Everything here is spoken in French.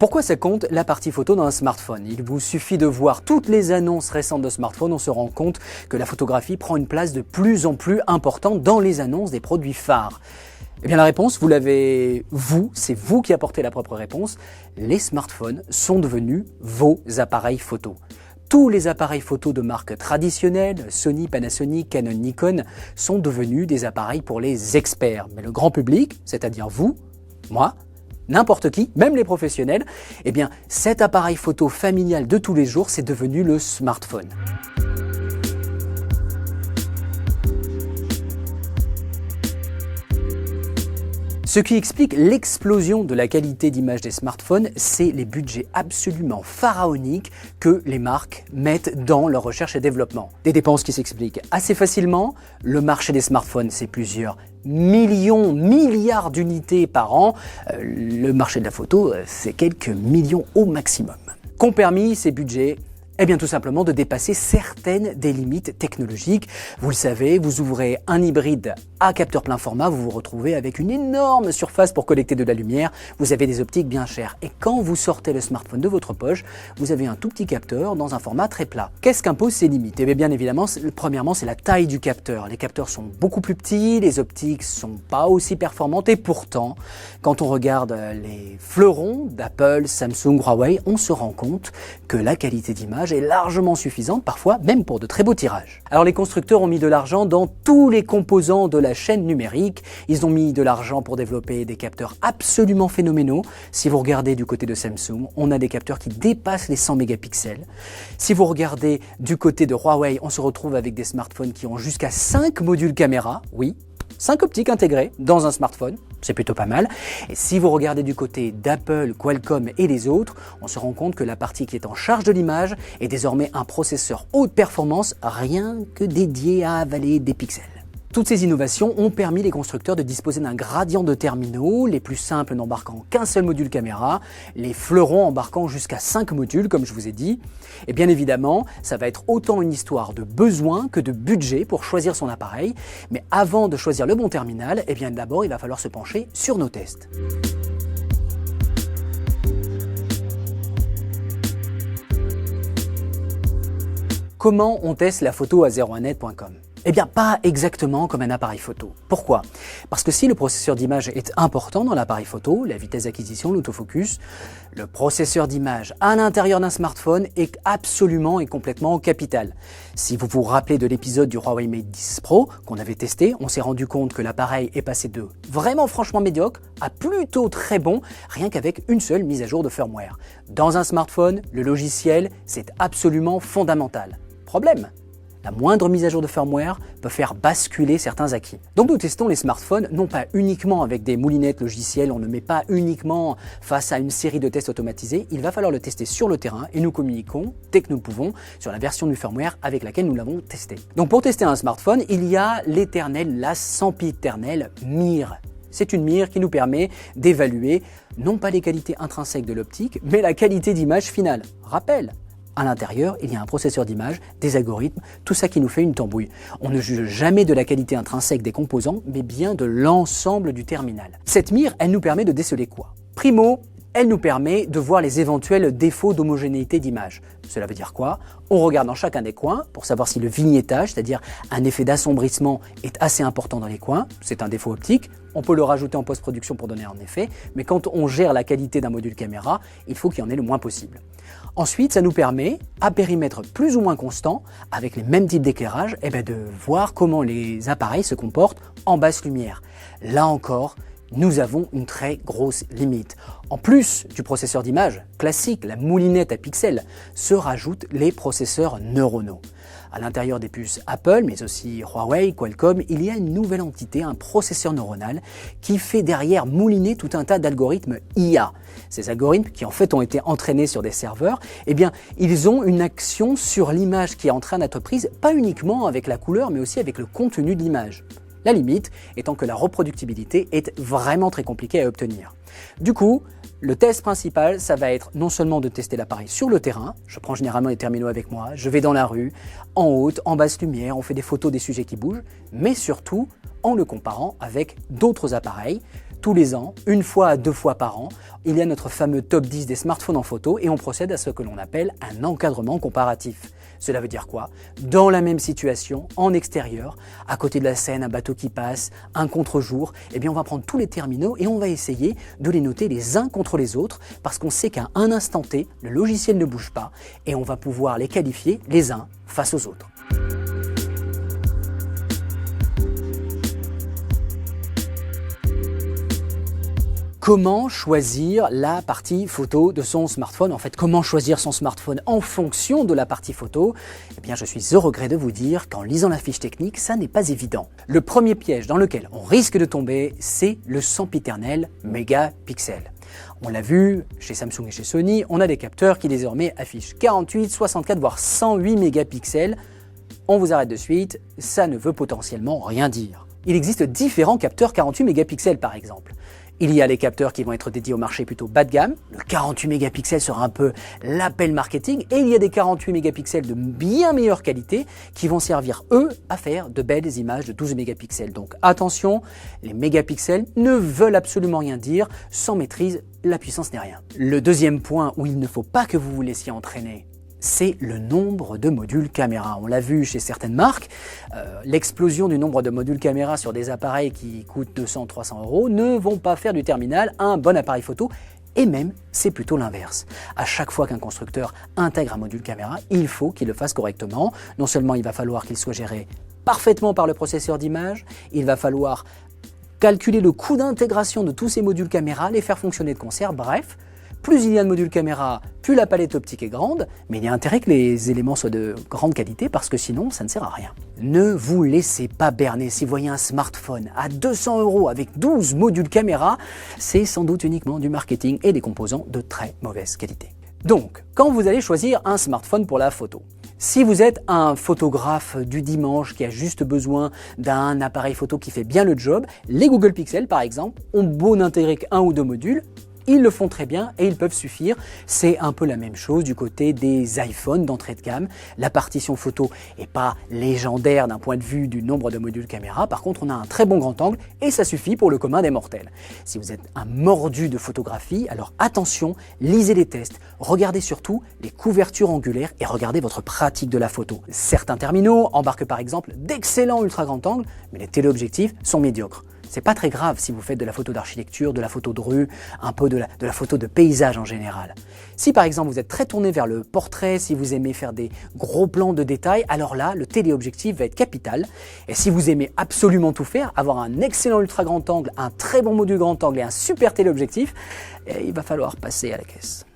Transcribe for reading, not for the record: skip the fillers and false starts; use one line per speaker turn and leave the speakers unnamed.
Pourquoi ça compte la partie photo dans un smartphone? Il vous suffit de voir toutes les annonces récentes de smartphones, on se rend compte que la photographie prend une place de plus en plus importante dans les annonces des produits phares. Eh bien la réponse, vous l'avez c'est vous qui apportez la propre réponse. Les smartphones sont devenus vos appareils photo. Tous les appareils photo de marque traditionnelles, Sony, Panasonic, Canon, Nikon, sont devenus des appareils pour les experts. Mais le grand public, c'est-à-dire vous, moi, n'importe qui, même les professionnels, eh bien cet appareil photo familial de tous les jours, c'est devenu le smartphone. Ce qui explique l'explosion de la qualité d'image des smartphones, c'est les budgets absolument pharaoniques que les marques mettent dans leur recherche et développement. Des dépenses qui s'expliquent assez facilement. Le marché des smartphones, c'est plusieurs milliards d'unités par an. Le marché de la photo, c'est quelques millions au maximum. Qu'ont permis ces budgets ? Eh bien tout simplement de dépasser certaines des limites technologiques. Vous le savez, vous ouvrez un hybride à capteur plein format, vous vous retrouvez avec une énorme surface pour collecter de la lumière, vous avez des optiques bien chères. Et quand vous sortez le smartphone de votre poche, vous avez un tout petit capteur dans un format très plat. Qu'est-ce qu'imposent ces limites? Eh bien évidemment, premièrement, c'est la taille du capteur. Les capteurs sont beaucoup plus petits, les optiques sont pas aussi performantes et pourtant, quand on regarde les fleurons d'Apple, Samsung, Huawei, on se rend compte que la qualité d'image est largement suffisante, parfois même pour de très beaux tirages. Alors les constructeurs ont mis de l'argent dans tous les composants de la chaîne numérique. Ils ont mis de l'argent pour développer des capteurs absolument phénoménaux. Si vous regardez du côté de Samsung, on a des capteurs qui dépassent les 100 mégapixels. Si vous regardez du côté de Huawei, on se retrouve avec des smartphones qui ont jusqu'à 5 modules caméra, oui, 5 optiques intégrées dans un smartphone, c'est plutôt pas mal. Et si vous regardez du côté d'Apple, Qualcomm et les autres, on se rend compte que la partie qui est en charge de l'image est désormais un processeur haute performance, rien que dédié à avaler des pixels. Toutes ces innovations ont permis les constructeurs de disposer d'un gradient de terminaux, les plus simples n'embarquant qu'un seul module caméra, les fleurons embarquant jusqu'à 5 modules, comme je vous ai dit. Et bien évidemment, ça va être autant une histoire de besoin que de budget pour choisir son appareil. Mais avant de choisir le bon terminal, eh bien d'abord, il va falloir se pencher sur nos tests. Comment on teste la photo à 01net.com? Eh bien, pas exactement comme un appareil photo. Pourquoi? Parce que si le processeur d'image est important dans l'appareil photo, la vitesse d'acquisition, l'autofocus, le processeur d'image à l'intérieur d'un smartphone est absolument et complètement capital. Si vous vous rappelez de l'épisode du Huawei Mate 10 Pro qu'on avait testé, on s'est rendu compte que l'appareil est passé de vraiment franchement médiocre à plutôt très bon, rien qu'avec une seule mise à jour de firmware. Dans un smartphone, le logiciel, c'est absolument fondamental. Problème? La moindre mise à jour de firmware peut faire basculer certains acquis. Donc nous testons les smartphones non pas uniquement avec des moulinettes logicielles, on ne met pas uniquement face à une série de tests automatisés, il va falloir le tester sur le terrain et nous communiquons, dès que nous le pouvons, sur la version du firmware avec laquelle nous l'avons testé. Donc pour tester un smartphone, il y a l'éternel, la sempiternelle mire. C'est une mire qui nous permet d'évaluer non pas les qualités intrinsèques de l'optique, mais la qualité d'image finale. Rappel, à l'intérieur, il y a un processeur d'image, des algorithmes, tout ça qui nous fait une tambouille. On ne juge jamais de la qualité intrinsèque des composants, mais bien de l'ensemble du terminal. Cette mire, elle nous permet de déceler quoi? Primo, elle nous permet de voir les éventuels défauts d'homogénéité d'image. Cela veut dire quoi? On regarde dans chacun des coins pour savoir si le vignettage, c'est-à-dire un effet d'assombrissement, est assez important dans les coins. C'est un défaut optique. On peut le rajouter en post-production pour donner un effet, mais quand on gère la qualité d'un module caméra, il faut qu'il y en ait le moins possible. Ensuite, ça nous permet, à périmètre plus ou moins constant, avec les mêmes types d'éclairage, de voir comment les appareils se comportent en basse lumière. Là encore, nous avons une très grosse limite. En plus du processeur d'image classique, la moulinette à pixels, se rajoutent les processeurs neuronaux. À l'intérieur des puces Apple, mais aussi Huawei, Qualcomm, il y a une nouvelle entité, un processeur neuronal, qui fait derrière mouliner tout un tas d'algorithmes IA. Ces algorithmes, qui en fait ont été entraînés sur des serveurs, ils ont une action sur l'image qui est en train d'être prise, pas uniquement avec la couleur, mais aussi avec le contenu de l'image. La limite étant que la reproductibilité est vraiment très compliquée à obtenir. Du coup, le test principal, ça va être non seulement de tester l'appareil sur le terrain, je prends généralement les terminaux avec moi, je vais dans la rue, en haute, en basse lumière, on fait des photos des sujets qui bougent, mais surtout en le comparant avec d'autres appareils, tous les ans, une fois à 2 fois par an, il y a notre fameux top 10 des smartphones en photo et on procède à ce que l'on appelle un encadrement comparatif. Cela veut dire quoi? Dans la même situation, en extérieur, à côté de la scène, un bateau qui passe, un contre-jour, eh bien on va prendre tous les terminaux et on va essayer de les noter les uns contre les autres parce qu'on sait qu'à un instant T, le logiciel ne bouge pas et on va pouvoir les qualifier les uns face aux autres. Comment choisir la partie photo de son smartphone? En fait, comment choisir son smartphone en fonction de la partie photo? Eh bien, je suis au regret de vous dire qu'en lisant la fiche technique, ça n'est pas évident. Le premier piège dans lequel on risque de tomber, c'est le sempiternel mégapixel. On l'a vu, chez Samsung et chez Sony, on a des capteurs qui désormais affichent 48, 64, voire 108 mégapixels. On vous arrête de suite, ça ne veut potentiellement rien dire. Il existe différents capteurs 48 mégapixels par exemple. Il y a les capteurs qui vont être dédiés au marché plutôt bas de gamme. Le 48 mégapixels sera un peu l'appel marketing. Et il y a des 48 mégapixels de bien meilleure qualité qui vont servir, eux, à faire de belles images de 12 mégapixels. Donc attention, les mégapixels ne veulent absolument rien dire. Sans maîtrise, la puissance n'est rien. Le deuxième point où il ne faut pas que vous vous laissiez entraîner, c'est le nombre de modules caméra. On l'a vu chez certaines marques, l'explosion du nombre de modules caméra sur des appareils qui coûtent 200-300 € ne vont pas faire du terminal un bon appareil photo. Et même, c'est plutôt l'inverse. À chaque fois qu'un constructeur intègre un module caméra, il faut qu'il le fasse correctement. Non seulement il va falloir qu'il soit géré parfaitement par le processeur d'image, il va falloir calculer le coût d'intégration de tous ces modules caméra, les faire fonctionner de concert, bref. Plus il y a de modules caméra, plus la palette optique est grande, mais il y a intérêt que les éléments soient de grande qualité parce que sinon ça ne sert à rien. Ne vous laissez pas berner. Si vous voyez un smartphone à 200 € avec 12 modules caméra, c'est sans doute uniquement du marketing et des composants de très mauvaise qualité. Donc, quand vous allez choisir un smartphone pour la photo, si vous êtes un photographe du dimanche qui a juste besoin d'un appareil photo qui fait bien le job, les Google Pixel par exemple ont beau n'intégrer qu'un ou deux modules, ils le font très bien et ils peuvent suffire. C'est un peu la même chose du côté des iPhones d'entrée de gamme. La partition photo n'est pas légendaire d'un point de vue du nombre de modules caméra. Par contre, on a un très bon grand angle et ça suffit pour le commun des mortels. Si vous êtes un mordu de photographie, alors attention, lisez les tests, regardez surtout les couvertures angulaires et regardez votre pratique de la photo. Certains terminaux embarquent par exemple d'excellents ultra grand angle, mais les téléobjectifs sont médiocres. C'est pas très grave si vous faites de la photo d'architecture, de la photo de rue, un peu de la photo de paysage en général. Si par exemple vous êtes très tourné vers le portrait, si vous aimez faire des gros plans de détails, alors là, le téléobjectif va être capital. Et si vous aimez absolument tout faire, avoir un excellent ultra grand angle, un très bon module grand angle et un super téléobjectif, il va falloir passer à la caisse.